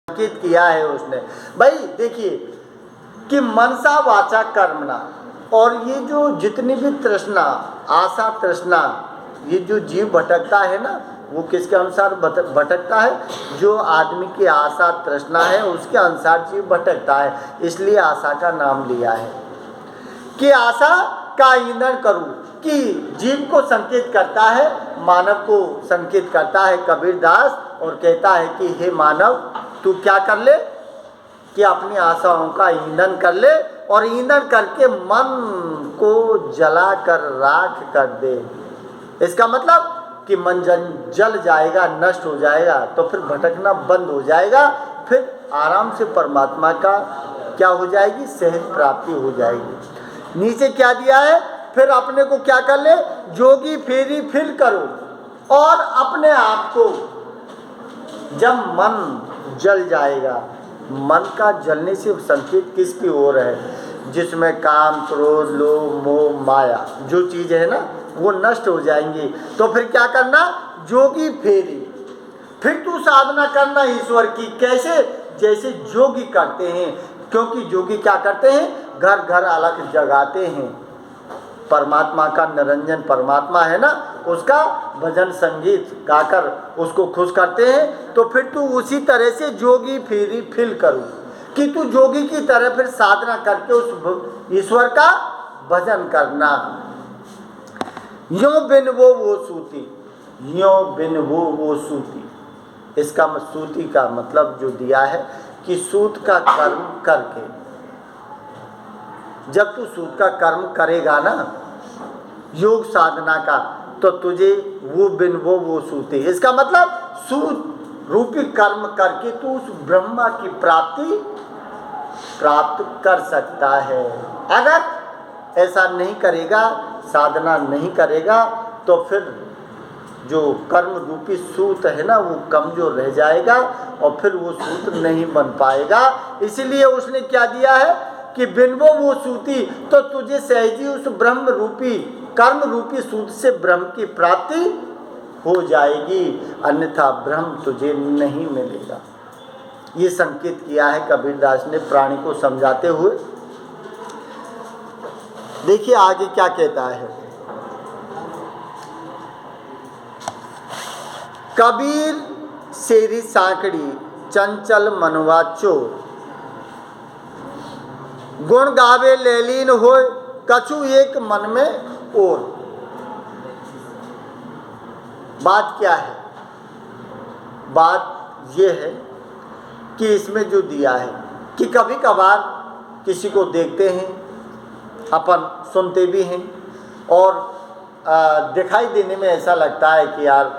संकेत किया है उसने। भाई देखिए कि मनसा वाचा कर्मणा, और ये जो जितनी भी तृष्णा, आशा तृष्णा, ये जो जीव भटकता है ना, वो किसके अनुसार भटकता है? जो आदमी की आशा तृष्णा है उसके अनुसार जीव भटकता है। इसलिए आशा का नाम लिया है कि आशा का ईंधन करूं, कि जीव को संकेत करता है, मानव को संकेत करता है कबीरदास, और कहता है कि हे मानव, तू क्या कर ले कि अपनी आशाओं का ईंधन कर ले, और ईंधन करके मन को जला कर राख कर दे। इसका मतलब कि मन जल जाएगा, नष्ट हो जाएगा, तो फिर भटकना बंद हो जाएगा, फिर आराम से परमात्मा का क्या हो जाएगी? सहज प्राप्ति हो जाएगी। नीचे क्या दिया है? फिर अपने को क्या कर ले? जोगी फेरी फिर करो, और अपने आप को जब मन जल जाएगा, मन का जलने से संकेत किसकी ओर है? जिसमें काम, क्रोध, लोभ, मोह, माया जो चीज़ है ना, वो नष्ट हो जाएंगी। तो फिर क्या करना? जोगी फेरी, फिर तू साधना करना ईश्वर की। कैसे? जैसे जोगी करते हैं, क्योंकि जोगी क्या करते हैं? घर घर अलग जगाते हैं। परमात्मा का निरंजन परमात्मा है ना, उसका भजन संगीत गाकर उसको खुश करते हैं। तो फिर तू उसी तरह से जोगी फेरी फिल करूँ, कि तू जोगी की तरह फिर साधना करके उस ईश्वर का भजन करना। यों बिन वो सूती, यों बिन वो सूती। इसका सूती का मतलब जो दिया है कि सूत का कर्म करके, जब तू सूत का कर्म करेगा ना योग साधना का, तो तुझे वो बिन वो सूती। इसका मतलब सूत रूपी कर्म करके तू उस ब्रह्मा की प्राप्ति प्राप्त कर सकता है। अगर ऐसा नहीं करेगा, साधना नहीं करेगा, तो फिर जो कर्म रूपी सूत है ना, वो कमजोर रह जाएगा, और फिर वो सूत नहीं बन पाएगा। इसीलिए उसने क्या दिया है कि बिन वो सूती, तो तुझे सहजी उस ब्रह्म रूपी कर्म रूपी सूत से ब्रह्म की प्राप्ति हो जाएगी, अन्यथा ब्रह्म तुझे नहीं मिलेगा। ये संकेत किया है कबीरदास ने प्राणी को समझाते हुए। देखिए आगे क्या कहता है। कबीर सेरी सांकड़ी चंचल मनवा चोर, गुण गावे लेलीन होय कछु एक मन में और। बात क्या है? बात ये है कि इसमें जो दिया है कि कभी कभार किसी को देखते हैं, अपन सुनते भी हैं, और दिखाई देने में ऐसा लगता है कि यार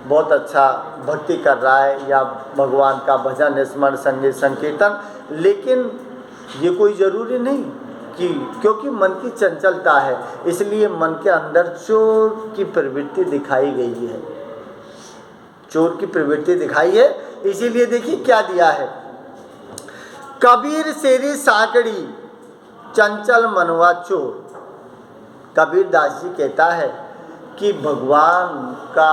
बहुत अच्छा भक्ति कर रहा है, या भगवान का भजन, स्मरण, संगीत, संकीर्तन, लेकिन ये कोई ज़रूरी नहीं कि, क्योंकि मन की चंचलता है, इसलिए मन के अंदर चोर की प्रवृत्ति दिखाई गई है। चोर की प्रवृत्ति दिखाई है। इसीलिए देखिए क्या दिया है। कबीर सेरी सांकड़ी चंचल मनवा चोर। कबीरदास जी कहता है कि भगवान का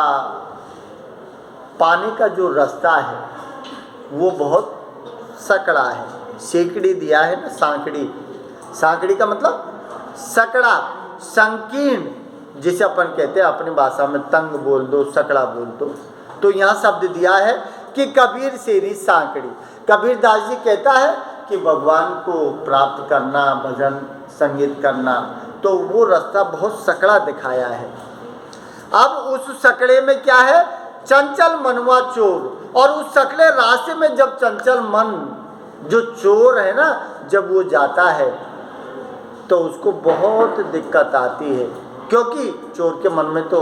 पाने का जो रास्ता है वो बहुत सकड़ा है। सेकड़ी दिया है ना, सांकड़ी। सांकड़ी का मतलब सकड़ा, संकीर्ण, जिसे अपन कहते हैं अपनी भाषा में तंग बोल दो, सकड़ा बोल दो। तो यहाँ शब्द दिया है कि कबीर सेरी सांकड़ी। कबीरदास जी कहता है कि भगवान को प्राप्त करना, भजन संगीत करना, तो वो रास्ता बहुत सकड़ा दिखाया है। अब उस सकड़े में क्या है? चंचल मनवा चोर। और उस सकड़े रास्ते में जब चंचल मन जो चोर है ना, जब वो जाता है तो उसको बहुत दिक्कत आती है, क्योंकि चोर के मन में तो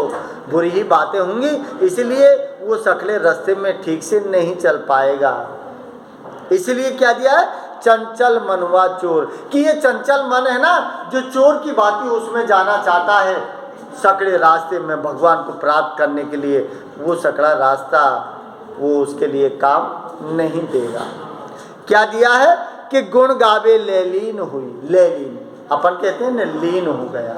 बुरी ही बातें होंगी, इसलिए वो सकले रास्ते में ठीक से नहीं चल पाएगा। इसलिए क्या दिया है? चंचल मनवा चोर, कि ये चंचल मन है ना, जो चोर की बातें उसमें जाना चाहता है सकड़े रास्ते में भगवान को प्राप्त करने के लिए, वो सकड़ा रास्ता वो उसके लिए काम नहीं देगा। क्या दिया है कि गुण गावे लेलीन हुई। लेलीन अपन कहते हैं ना, लीन हो गया।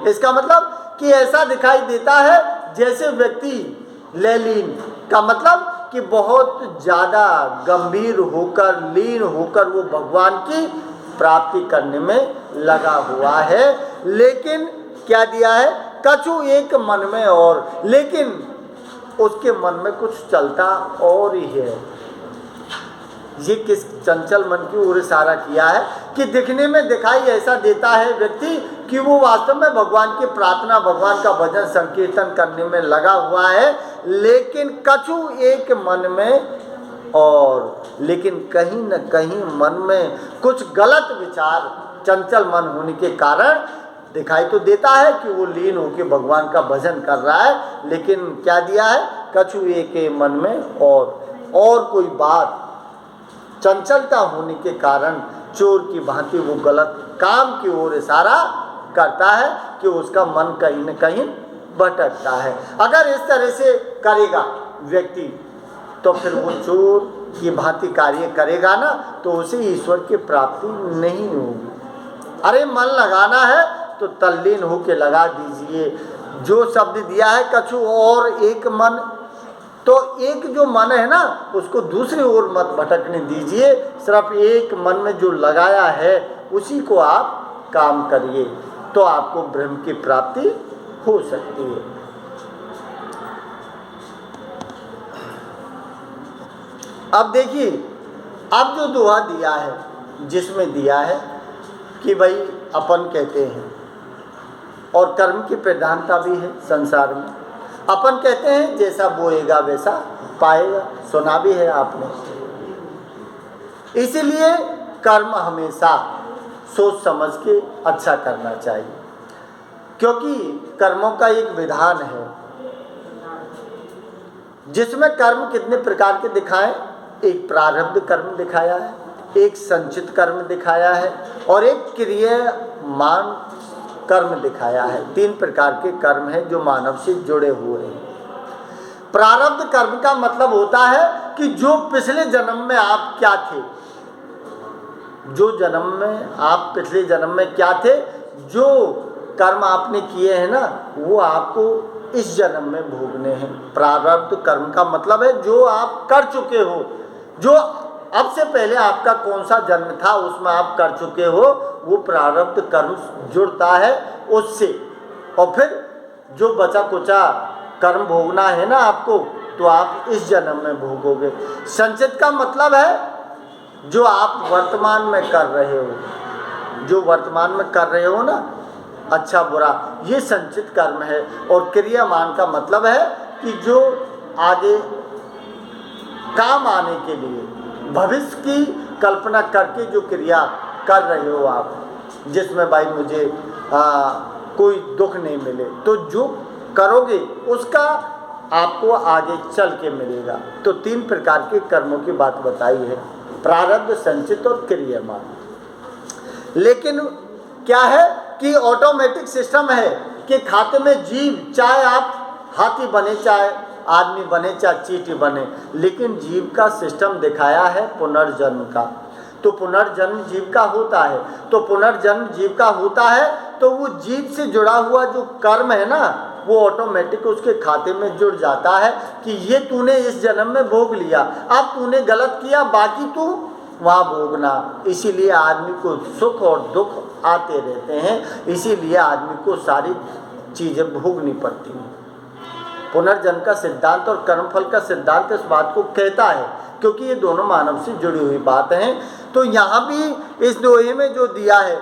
इसका मतलब कि ऐसा दिखाई देता है जैसे व्यक्ति, लेलीन का मतलब कि बहुत ज़्यादा गंभीर होकर, लीन होकर वो भगवान की प्राप्ति करने में लगा हुआ है। लेकिन क्या दिया है, कछु एक मन में और, लेकिन उसके मन में कुछ चलता और ही है। ये किस चंचल मन की ओर इशारा किया है कि दिखने में दिखाई ऐसा देता है व्यक्ति कि वो वास्तव में भगवान की प्रार्थना, भगवान का भजन संकीर्तन करने में लगा हुआ है, लेकिन कछु एक मन में और, लेकिन कहीं न कहीं मन में कुछ गलत विचार, चंचल मन होने के कारण दिखाई तो देता है कि वो लीन होकर भगवान का भजन कर रहा है, लेकिन क्या दिया है, कछु एक मन में और कोई बात चंचलता होने के कारण चोर की भांति वो गलत काम की ओर इशारा करता है कि उसका मन कहीं न कहीं भटकता है। अगर इस तरह से करेगा व्यक्ति तो फिर वो चोर की भांति कार्य करेगा ना, तो उसे ईश्वर की प्राप्ति नहीं होगी। अरे मन लगाना है तो तल्लीन होके लगा दीजिए। जो शब्द दिया है कछु और एक मन, तो एक जो मन है ना उसको दूसरी ओर मत भटकने दीजिए, सिर्फ एक मन में जो लगाया है उसी को आप काम करिए, तो आपको ब्रह्म की प्राप्ति हो सकती है। अब देखिए, अब जो दोहा दिया है, जिसमें दिया है कि भाई अपन कहते हैं, और कर्म की प्रधानता भी है संसार में, अपन कहते हैं जैसा बोएगा वैसा पाएगा, सुना भी है आपने। इसीलिए कर्म हमेशा सोच समझ के अच्छा करना चाहिए, क्योंकि कर्मों का एक विधान है जिसमें कर्म कितने प्रकार के दिखाए। एक प्रारब्ध कर्म दिखाया है, एक संचित कर्म दिखाया है, और एक क्रियामान कर्म दिखाया है। 3 प्रकार के कर्म हैं जो मानव से जुड़े हुए हैं। प्रारब्ध कर्म का मतलब होता है कि जो पिछले जन्म में आप क्या थे, जो जन्म में आप पिछले जन्म में क्या थे, जो कर्म आपने किए हैं ना, वो आपको इस जन्म में भोगने हैं। प्रारब्ध कर्म का मतलब है जो आप कर चुके हो, जो अब से पहले आपका कौन सा जन्म था उसमें आप कर चुके हो, वो प्रारब्ध कर्म जुड़ता है उससे। और फिर जो बचा कुचा कर्म भोगना है ना आपको, तो आप इस जन्म में भोगोगे। संचित का मतलब है जो आप वर्तमान में कर रहे हो, जो वर्तमान में कर रहे हो ना, अच्छा बुरा, ये संचित कर्म है। और क्रियामान का मतलब है कि जो आगे काम आने के लिए भविष्य की कल्पना करके जो क्रिया कर रहे हो आप, जिसमें भाई मुझे कोई दुख नहीं मिले, तो जो करोगे उसका आपको आगे चल के मिलेगा। तो 3 प्रकार के कर्मों की बात बताई है, प्रारब्ध, संचित और क्रियामान। लेकिन क्या है कि ऑटोमेटिक सिस्टम है कि खाते में जीव, चाहे आप हाथी बने, चाहे आदमी बने, चाहे चींटी बने, लेकिन जीव का सिस्टम दिखाया है पुनर्जन्म का। तो पुनर्जन्म जीव का होता है, तो पुनर्जन्म जीव का होता है, तो वो जीव से जुड़ा हुआ जो कर्म है ना, वो ऑटोमेटिक उसके खाते में जुड़ जाता है कि ये तूने इस जन्म में भोग लिया, अब तूने गलत किया, बाकी तू वहाँ भोगना। इसीलिए आदमी को सुख और दुख आते रहते हैं, इसीलिए आदमी को सारी चीज़ें भोगनी पड़ती हैं। पुनर्जन्म का सिद्धांत और कर्मफल का सिद्धांत इस बात को कहता है, क्योंकि ये दोनों मानव से जुड़ी हुई बात हैं। तो यहाँ भी इस दोहे में जो दिया है,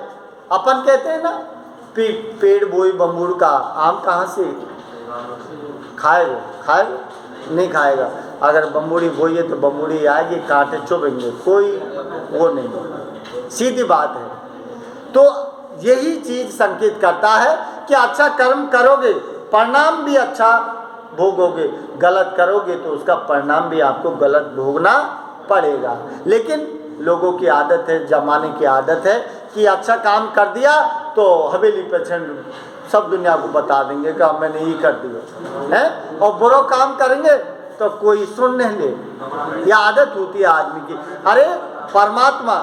अपन कहते हैं ना, पेड़ बोई बम्बूड़ का आम कहाँ से खाएगा, नहीं खाएगा। अगर बम्बूड़ी बोइए तो बम्बूड़ी आएगी, कांटे चुभेंगे, कोई वो नहीं, सीधी बात है। तो यही चीज़ संकेत करता है कि अच्छा कर्म करोगे, परिणाम भी अच्छा भोगोगे, गलत करोगे तो उसका परिणाम भी आपको गलत भोगना पड़ेगा। लेकिन लोगों की आदत है, जमाने की आदत है कि अच्छा काम कर दिया तो हवेली पे सब दुनिया को बता देंगे कि मैंने ये कर दिया है, और बुरा काम करेंगे तो कोई सुन नहीं ले। यह आदत होती है आदमी की। अरे परमात्मा,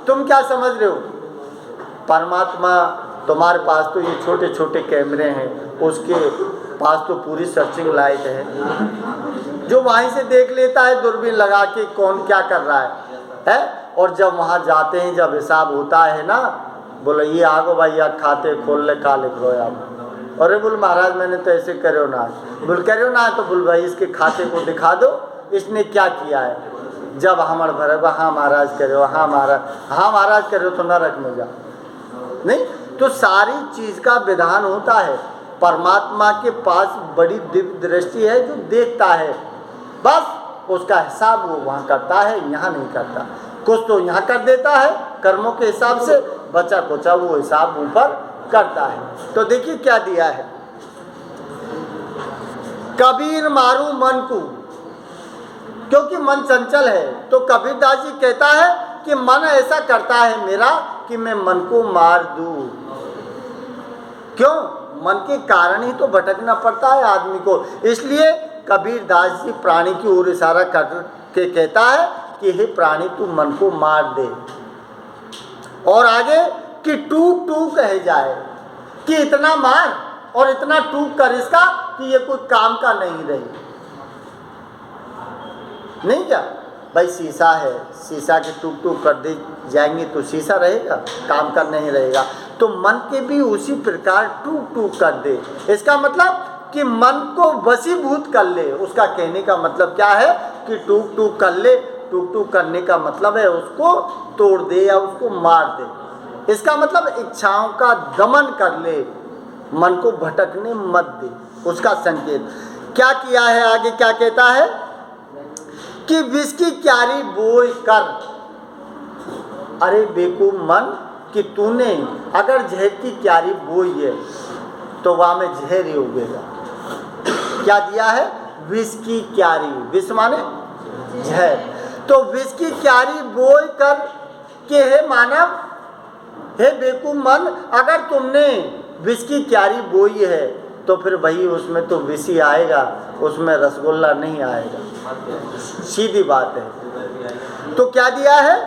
तुम क्या समझ रहे हो, परमात्मा तुम्हारे पास तो ये छोटे छोटे कैमरे हैं, उसके पास तो पूरी सर्चिंग लाइट है। जो वहीं से देख लेता है दूरबीन लगा के कौन क्या कर रहा है? और जब वहाँ जाते हैं, जब हिसाब होता है ना, बोले ये आगो भाई यार खाते खोल ले, का लिख लो आप। अरे बोल महाराज मैंने तो ऐसे करो ना, बोल करो ना, तो बोल भाई इसके खाते को दिखा दो, इसने क्या किया है। जब हमारे भरे हाँ महाराज करो, हाँ महाराज करो, तो नरक में जा नहीं। तो सारी चीज़ का विधान होता है। परमात्मा के पास बड़ी दिव्य दृष्टि है जो देखता है, बस उसका हिसाब वो वहाँ करता है, यहाँ नहीं करता। कुछ तो यहाँ कर देता है कर्मों के हिसाब से, बचा कुचा वो हिसाब ऊपर करता है। तो देखिए क्या दिया है, कबीर मारू मन को, क्योंकि मन चंचल है। तो कबीरदास जी कहता है कि मन ऐसा करता है मेरा कि मैं मन को मार दूं। क्यों? मन के कारण ही तो भटकना पड़ता है आदमी को। इसलिए कबीरदास जी प्राणी की ओर इशारा करके कहता है कि हे प्राणी तू मन को मार दे। और आगे कि टूक टूक कह जाए, कि इतना मार और इतना टूक कर इसका कि ये कोई काम का नहीं रही। नहीं क्या भाई, शीशा है, शीशा के टूक टूक कर दे जाएंगे तो शीशा रहेगा, काम का नहीं रहेगा। तो मन के भी उसी प्रकार टूक टूक कर दे। इसका मतलब कि मन को वशीभूत कर ले। उसका कहने का मतलब क्या है कि टूक टूक कर ले। टूक टूक करने का मतलब है उसको तोड़ दे या उसको मार दे। इसका मतलब इच्छाओं का दमन कर ले, मन को भटकने मत दे। उसका संकेत क्या किया है, आगे क्या कहता है कि विष की क्यारी बोई कर। अरे बेवकूफ मन, कि तूने अगर जहर की क्यारी बोई है तो वहाँ में जहर ही उगेगा। क्या दिया है? विष की क्यारी, विष माने जहर। तो विष की क्यारी बोई कर के हे मानव, हे बेवकूफ मन, अगर तुमने विष की क्यारी बोई है तो फिर वही उसमें तो विष ही आएगा, उसमें रसगुल्ला नहीं आएगा। सीधी बात है। तो क्या दिया है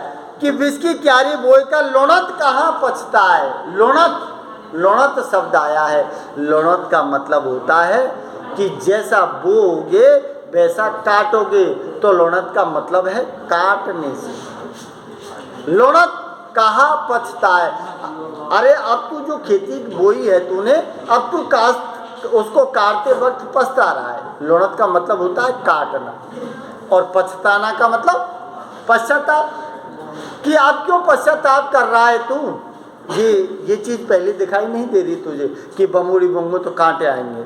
कि विष की क्यारी बोई का लोणत कहाँ पचता है। लोणत शब्द आया है। लोणत का मतलब होता है कि जैसा बोओगे वैसा काटोगे। तो लोणत का मतलब है काटने से। लोणत कहाँ पचता है। अरे अब तू जो खेती बोई है तूने, अब तू उसको काटते वक्त पछता रहा है। लोणत का मतलब होता है काटना, और पछताना का मतलब पश्चाताप। कि आप क्यों पश्चाताप कर रहा है तू, ये चीज़ पहले दिखाई नहीं दे रही तुझे कि बमूड़ी बोंगो तो कांटे आएंगे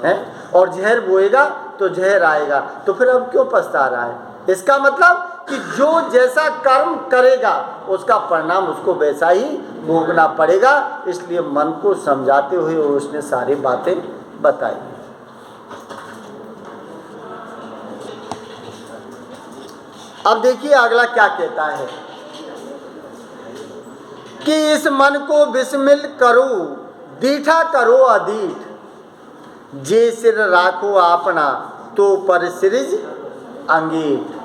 हैं, और जहर बोएगा तो जहर आएगा, तो फिर अब क्यों पछता रहा है। इसका मतलब कि जो जैसा कर्म करेगा उसका परिणाम उसको वैसा ही भोगना पड़ेगा। इसलिए मन को समझाते हुए उसने सारी बातें बताई। अब देखिए अगला क्या कहता है कि इस मन को विस्मिल करो, दीठा करो अदीठ, जे सिर राखो आपना तो पर सिरिज अंगीठ।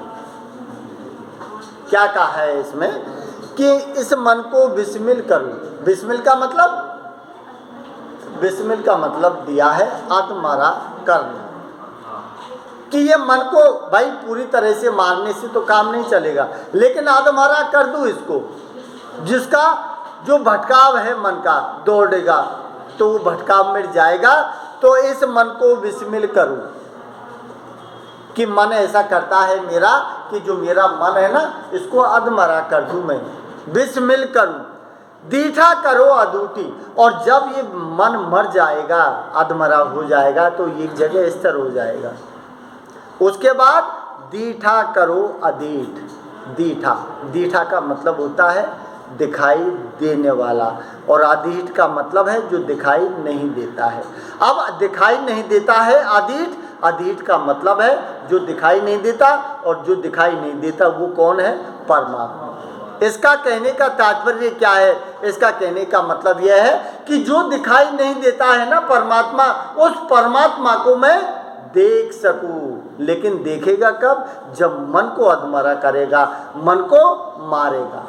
क्या कहा है इसमें कि इस मन को विस्मिल करो। विस्मिल का मतलब दिया है अधमरा करना। कि ये मन को भाई पूरी तरह से मारने से तो काम नहीं चलेगा, लेकिन अधमरा कर दूं इसको। जिसका जो भटकाव है मन का दौड़ेगा तो वो भटकाव मिट जाएगा। तो इस मन को विस्मिल करूं, कि मन ऐसा करता है मेरा कि जो मेरा मन है ना इसको अधमरा कर दूं मैं, विस्मिल करूं। दीठा करो अदूटी, और जब ये मन मर जाएगा, अधमरा हो जाएगा, तो एक जगह स्थिर हो जाएगा। उसके बाद दीठा करो अदीठ। दीठा का मतलब होता है दिखाई देने वाला, और अदीठ का मतलब है जो दिखाई नहीं देता है। अब दिखाई नहीं देता है अदीठ का मतलब है जो दिखाई नहीं देता, और जो दिखाई नहीं देता वो कौन है? परमात्मा। इसका कहने का तात्पर्य क्या है? इसका कहने का मतलब यह है कि जो दिखाई नहीं देता है ना परमात्मा, उस परमात्मा को मैं देख सकूं। लेकिन देखेगा कब? जब मन को अधमरा करेगा, मन को मारेगा।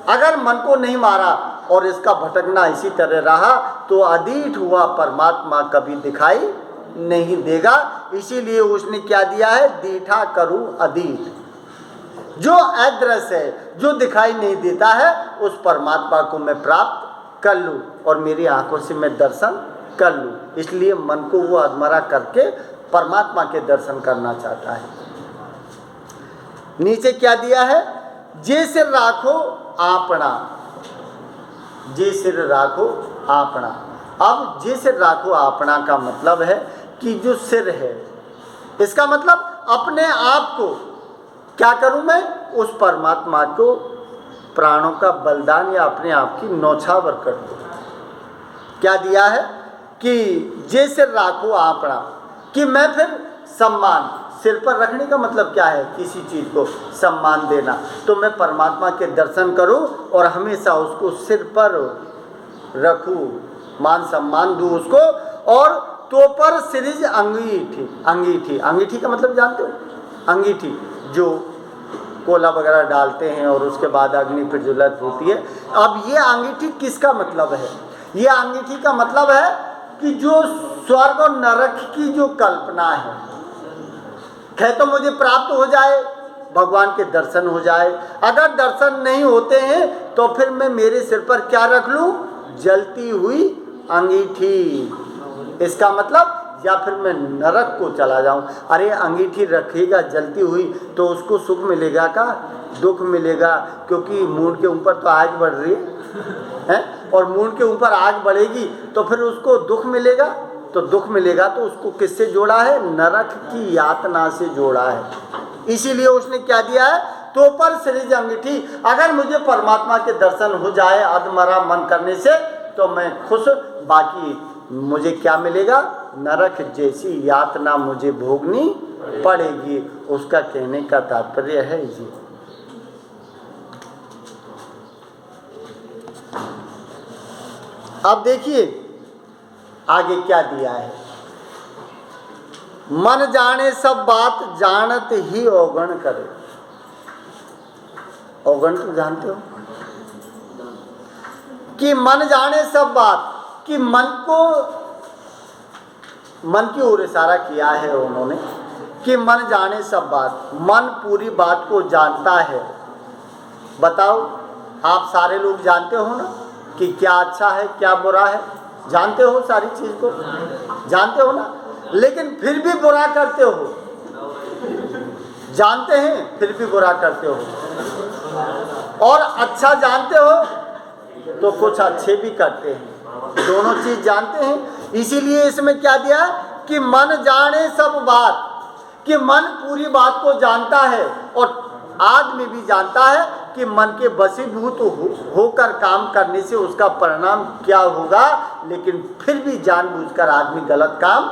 अगर मन को नहीं मारा और इसका भटकना इसी तरह रहा तो अदीठ हुआ परमात्मा कभी दिखाई नहीं देगा। इसीलिए उसने क्या दिया है, दीठा करूं अदीठ, जो अदृश्य है, जो दिखाई नहीं देता है, उस परमात्मा को मैं प्राप्त कर लूं और मेरी आंखों से मैं दर्शन कर लूं। इसलिए मन को वो अधमरा करके परमात्मा के दर्शन करना चाहता है। नीचे क्या दिया है, जे सिर राखो आपना, जे सिर राखो आपना। अब जे सिर राखो आपना का मतलब है कि जो सिर है, इसका मतलब अपने आप को क्या करूं मैं, उस परमात्मा को प्राणों का बलिदान या अपने आप की नौछावर कर दूं। क्या दिया है कि जे सिर राखो आपना, कि मैं फिर सम्मान, सिर पर रखने का मतलब क्या है, किसी चीज़ को सम्मान देना, तो मैं परमात्मा के दर्शन करूं और हमेशा उसको सिर पर रखूं, मान सम्मान दूं उसको। और तो पर सिरिज अंगीठी, अंगीठी, अंगीठी का मतलब जानते हो, अंगीठी जो कोला वगैरह डालते हैं और उसके बाद अग्नि प्रज्वलित होती है। अब ये अंगीठी किसका मतलब है, ये अंगीठी का मतलब है कि जो स्वर्ग और नरक की जो कल्पना है तो मुझे प्राप्त हो जाए, भगवान के दर्शन हो जाए। अगर दर्शन नहीं होते हैं तो फिर मैं मेरे सिर पर क्या रख लूं, जलती हुई अंगीठी। इसका मतलब या फिर मैं नरक को चला जाऊं। अरे अंगीठी रखेगा जलती हुई तो उसको सुख मिलेगा का दुख मिलेगा, क्योंकि मूड के ऊपर तो आग बढ़ रही है और मूड के ऊपर आग बढ़ेगी तो फिर उसको दुख मिलेगा, तो दुख मिलेगा तो उसको किससे जोड़ा है, नरक की यातना से जोड़ा है। इसीलिए उसने क्या दिया है, तो पर सिरिज अंगीठी। अगर मुझे परमात्मा के दर्शन हो जाए अधमरा मन करने से तो मैं खुश, बाकी मुझे क्या मिलेगा, नरक जैसी यातना मुझे भोगनी पड़ेगी। उसका कहने का तात्पर्य है ये। अब देखिए आगे क्या दिया है, मन जाने सब बात जानत ही अवगण करे। अवगण तो जानते हो कि मन जाने सब बात, कि मन को, मन की ओर इशारा किया है उन्होंने कि मन जाने सब बात, मन पूरी बात को जानता है। बताओ आप सारे लोग जानते हो ना कि क्या अच्छा है क्या बुरा है, जानते हो सारी चीज को, जानते हो ना, लेकिन फिर भी बुरा करते हो, जानते हैं फिर भी बुरा करते हो। और अच्छा जानते हो तो कुछ अच्छे भी करते हैं, दोनों चीज जानते हैं। इसीलिए इसमें क्या दिया कि मन जाने सब बात, कि मन पूरी बात को जानता है और आदमी भी जानता है कि मन के वशीभूत होकर काम करने से उसका परिणाम क्या होगा, लेकिन फिर भी जानबूझकर आदमी गलत काम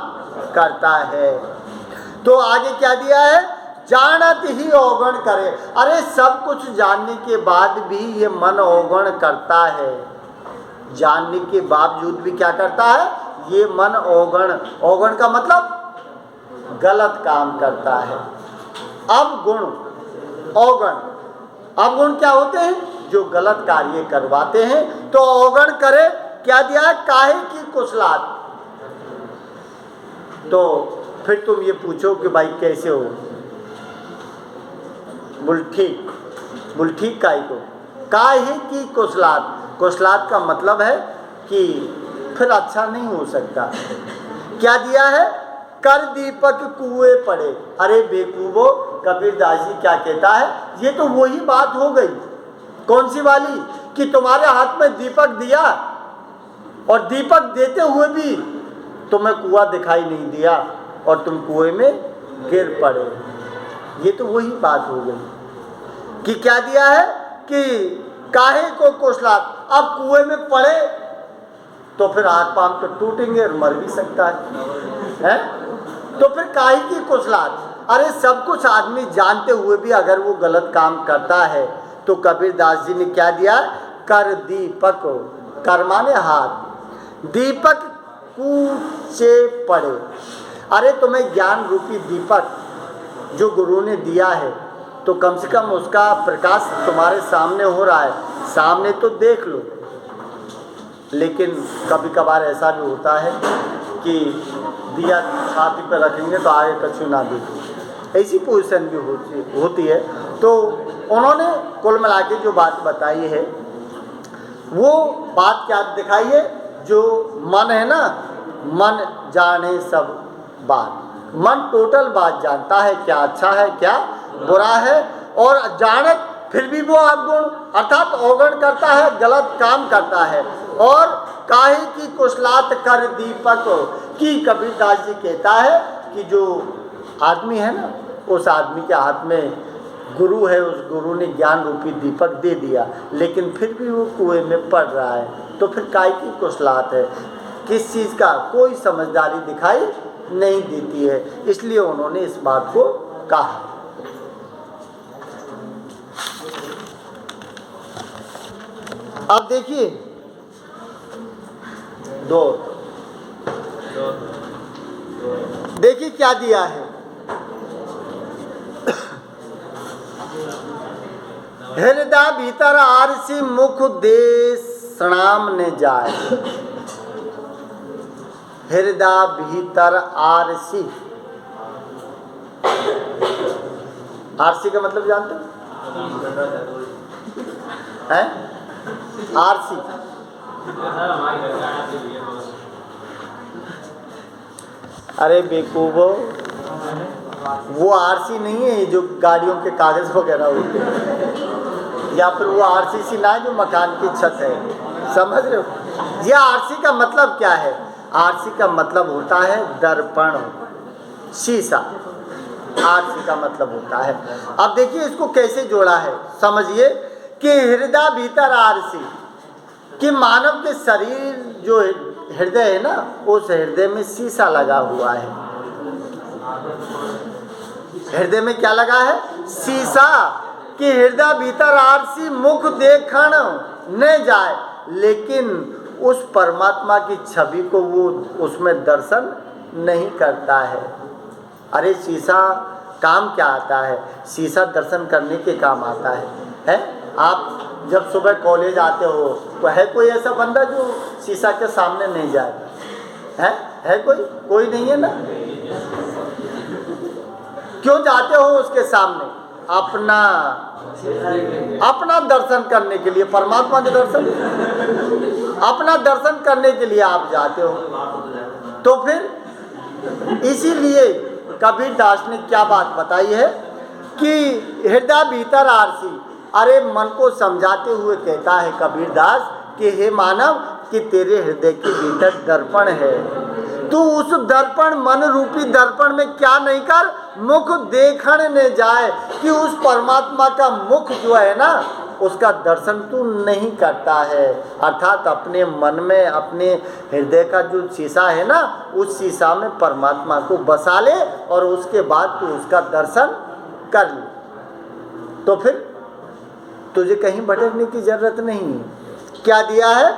करता है। तो आगे क्या दिया है, जानत ही अवगण करे। अरे सब कुछ जानने के बाद भी ये मन अवगण करता है, जानने के बावजूद भी क्या करता है, ये मन अवगण, अवगण का मतलब गलत काम करता है। अब गुण अवगण, अवगुण क्या होते हैं, जो गलत कार्य करवाते हैं। तो अवगण करे, क्या दिया है, काहे की कुशलात। तो फिर तुम ये पूछो कि भाई कैसे हो, बोल ठीक, बोल ठीक काहे को, काहे की कुशलात। कुशलात का मतलब है कि फिर अच्छा नहीं हो सकता। क्या दिया है, कर दीपक कुएं पड़े। अरे बेकूबो, कबीरदास जी क्या कहता है, ये तो वही बात हो गई। कौन सी वाली, कि तुम्हारे हाथ में दीपक दिया और दीपक देते हुए भी तुम्हें कुआं दिखाई नहीं दिया और तुम कुएं में गिर पड़े। ये तो वही बात हो गई कि क्या दिया है कि काहे को कुशलात। अब कुएं में पड़े तो फिर हाथ पांव तो टूटेंगे और मर भी सकता है? तो फिर काहे की कुशलात। अरे सब कुछ आदमी जानते हुए भी अगर वो गलत काम करता है तो कबीरदास जी ने क्या दिया, कर दीपक, कर माने हाथ, दीपक कूचे पड़े। अरे तुम्हें ज्ञान रूपी दीपक जो गुरु ने दिया है तो कम से कम उसका प्रकाश तुम्हारे सामने हो रहा है, सामने तो देख लो। लेकिन कभी कभार ऐसा भी होता है कि दिया छाती पर रखेंगे तो आगे कछु ना दिखे, ऐसी पोजीशन भी होती है। तो उन्होंने कुल मिला के जो बात बताई है वो बात क्या दिखाई है, जो मन है ना, मन जाने सब बात, मन टोटल बात जानता है, क्या अच्छा है क्या बुरा है, और जानत फिर भी वो अवगुण अर्थात अवगुण करता है, गलत काम करता है। और काहे की कुशलात कर दीपक की कबीरदास जी कहता है कि जो आदमी है ना, उस आदमी के हाथ में गुरु है, उस गुरु ने ज्ञान रूपी दीपक दे दिया, लेकिन फिर भी वो कुएं में पड़ रहा है, तो फिर काहे की कुशलात है, किस चीज़ का कोई समझदारी दिखाई नहीं देती है। इसलिए उन्होंने इस बात को कहा। अब देखिए देखिए क्या दिया है, हृदय भीतर आरसी मुख देश प्रणाम ने जाए। हृदय भीतर आरसी, आरसी का मतलब जानते हैं? आरसी अरे बेवकूफो, वो आरसी नहीं है जो गाड़ियों के कागज वगैरह होते हैं, या फिर वो आरसीसी ना है जो मकान की छत है, समझ रहे हो? ये आरसी का मतलब क्या है? आरसी का मतलब होता है दर्पण, शीशा, आरसी का मतलब होता है। अब देखिए इसको कैसे जोड़ा है, समझिए कि हृदय भीतर आरसी, कि मानव के शरीर जो हृदय है ना, उस हृदय में शीशा लगा हुआ है। हृदय में क्या लगा है? शीशा। कि हृदय भीतर आरसी मुख देखण न जाए, लेकिन उस परमात्मा की छवि को वो उसमें दर्शन नहीं करता है। अरे शीशा काम क्या आता है? शीशा दर्शन करने के काम आता है? आप जब सुबह कॉलेज आते हो तो है कोई ऐसा बंदा जो शीशा के सामने नहीं जाए? है कोई नहीं है ना? क्यों जाते हो उसके सामने? अपना दर्शन करने के लिए, परमात्मा के दर्शन, अपना दर्शन करने के लिए आप जाते हो। तो फिर इसीलिए कबीरदास ने क्या बात बताई है कि हृदय भीतर आरसी। अरे मन को समझाते हुए कहता है कबीरदास कि हे मानव, कि तेरे हृदय के भीतर दर्पण है, तू उस दर्पण, मन रूपी दर्पण में क्या नहीं कर, मुख देखण न जाए, कि उस परमात्मा का मुख जो है ना, उसका दर्शन तू नहीं करता है। अर्थात अपने मन में, अपने हृदय का जो शीशा है ना, उस शीशा में परमात्मा को बसा ले और उसके बाद तू उसका दर्शन कर ले, तो फिर तुझे कहीं भटकने की जरूरत नहीं है। क्या दिया है?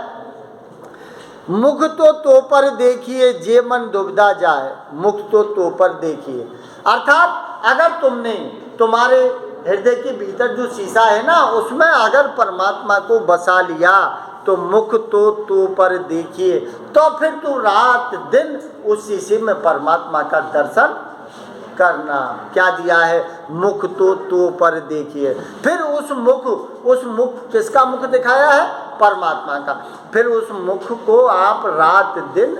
मुख तो पर देखिए जे मन दुविधा जाए, मुख तो पर देखिए। अर्थात अगर तुमने, तुम्हारे हृदय के भीतर जो शीशा है ना, उसमें अगर परमात्मा को बसा लिया तो मुख तो पर देखिए, तो फिर तू रात दिन उस शीशे में परमात्मा का दर्शन करना। क्या दिया है? मुख तो पर देखिए। फिर उस मुख किसका मुख दिखाया है? परमात्मा का। फिर उस मुख को आप रात दिन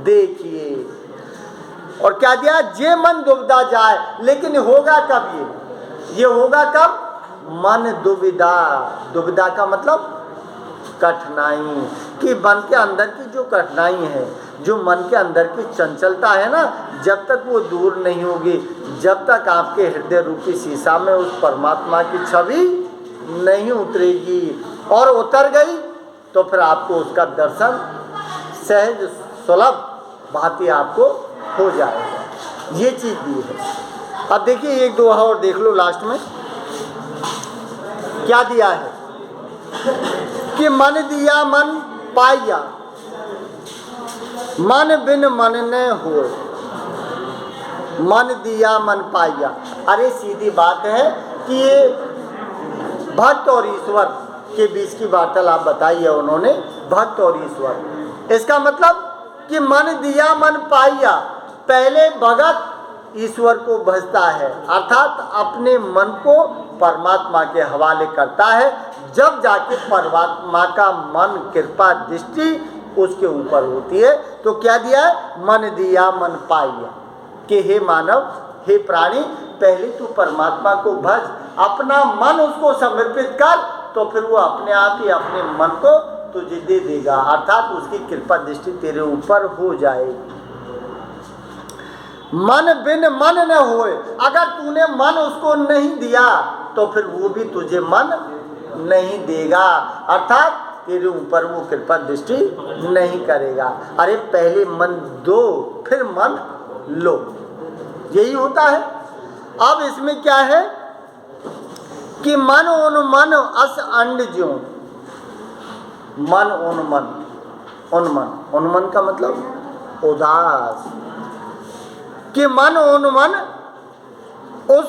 देखिए। और क्या दिया? जे मन दुविधा जाए। लेकिन होगा कब ये होगा कब? मन दुविधा का मतलब कठिनाई, कि मन के अंदर की जो कठिनाई है, जो मन के अंदर की चंचलता है ना, जब तक वो दूर नहीं होगी, जब तक आपके हृदय रूपी शीशा में उस परमात्मा की छवि नहीं उतरेगी, और उतर गई तो फिर आपको उसका दर्शन सहज सुलभ भांति आपको हो जाएगा। ये चीज़ दी है। अब देखिए एक दोहा और देख लो लास्ट में क्या दिया है, कि मन दिया मन पाया, मन बिन मन न हो, मन दिया मन पाया। अरे सीधी बात है कि ये भक्त और ईश्वर के बीच की वार्तालाप बताई है उन्होंने, भक्त और ईश्वर। इसका मतलब कि मन दिया मन पाया, पहले भगत ईश्वर को भजता है, अर्थात अपने मन को परमात्मा के हवाले करता है, जब जाके परमात्मा का मन कृपा दृष्टि उसके ऊपर होती है। तो क्या दिया है? मन दिया मन पाया, कि हे मानव, हे प्राणी, पहले तू परमात्मा को भज, अपना मन उसको समर्पित कर, तो फिर वो अपने आप ही अपने मन को तुझे दे देगा, अर्थात उसकी कृपा दृष्टि तेरे ऊपर हो जाएगी। मन बिन मन न होए, अगर तूने मन उसको नहीं दिया तो फिर वो भी तुझे मन नहीं देगा, अर्थात तेरे ऊपर वो कृपा दृष्टि नहीं करेगा। अरे पहले मन दो फिर मन लो, यही होता है। अब इसमें क्या है कि मन उन्मन अस अंड ज्यों, मन उन्मन, उन्मन, उन्मन का मतलब उदास, कि मन उन्मन उस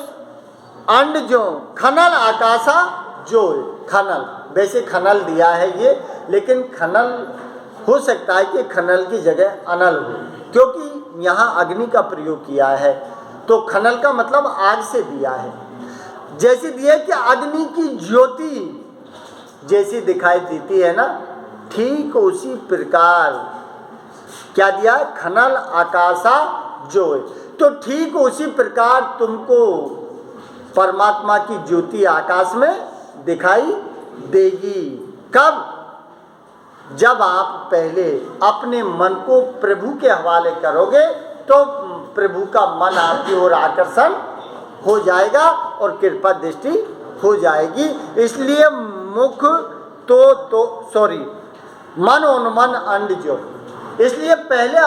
अंड जो खनल आकाशा जो, खनल, वैसे खनल दिया है ये, लेकिन खनल हो सकता है कि खनल की जगह अनल हो, क्योंकि यहाँ अग्नि का प्रयोग किया है, तो खनल का मतलब आग से दिया है। जैसे दिया कि अग्नि की ज्योति जैसी दिखाई देती है ना, ठीक उसी प्रकार क्या दिया है? खनल आकाशा जो, तो ठीक उसी प्रकार तुमको परमात्मा की ज्योति आकाश में दिखाई देगी। कब? जब आप पहले अपने मन को प्रभु के हवाले करोगे, तो प्रभु का मन आपकी ओर आकर्षण हो जाएगा और कृपा दृष्टि हो जाएगी। इसलिए मुख तो सॉरी मन उन्मन अंड जो, इसलिए पहले